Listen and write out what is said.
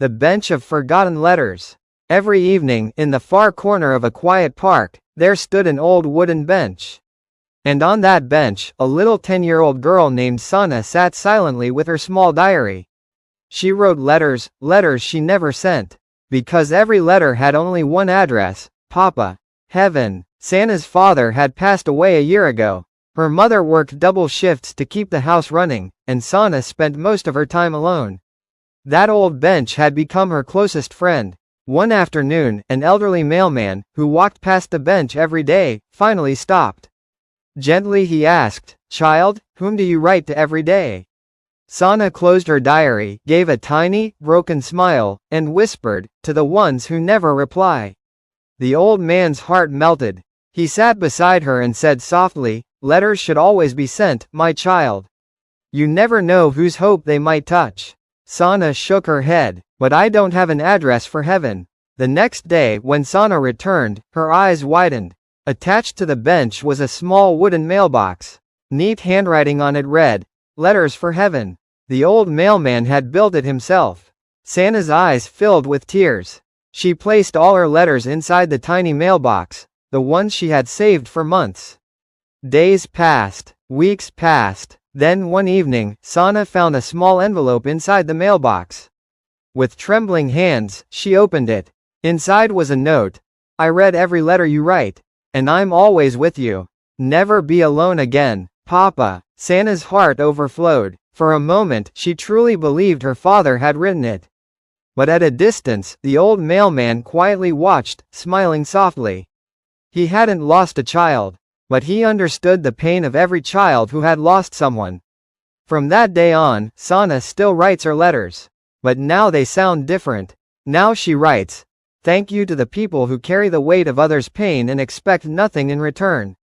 The bench of forgotten letters. Every evening, in the far corner of a quiet park, there stood an old wooden bench. And on that bench, a little 10-year-old girl named Sana sat silently with her small diary. She wrote letters she never sent. Because every letter had only one address: Papa. Heaven. Sana's father had passed away a year ago. Her mother worked double shifts to keep the house running, and Sana spent most of her time alone. That old bench had become her closest friend. One afternoon, an elderly mailman, who walked past the bench every day, finally stopped. Gently he asked, "Child, whom do you write to every day?" Sana closed her diary, gave a tiny, broken smile, and whispered, "To the ones who never reply." The old man's heart melted. He sat beside her and said softly, "Letters should always be sent, my child. You never know whose hope they might touch." Sana shook her head. "But I don't have an address for heaven." The next day, when Sana returned, her eyes widened. Attached to the bench was a small wooden mailbox. Neat handwriting on it read, "Letters for heaven." The old mailman had built it himself. Sana's eyes filled with tears. She placed all her letters inside the tiny mailbox, the ones she had saved for months. Days passed. Weeks passed. Then one evening, Sana found a small envelope inside the mailbox. With trembling hands, she opened it. Inside was a note. "I read every letter you write. And I'm always with you. Never be alone again, Papa." Sana's heart overflowed. For a moment, she truly believed her father had written it. But at a distance, the old mailman quietly watched, smiling softly. He hadn't lost a child, but he understood the pain of every child who had lost someone. From that day on, Sana still writes her letters. But now they sound different. Now she writes, "Thank you to the people who carry the weight of others' pain and expect nothing in return."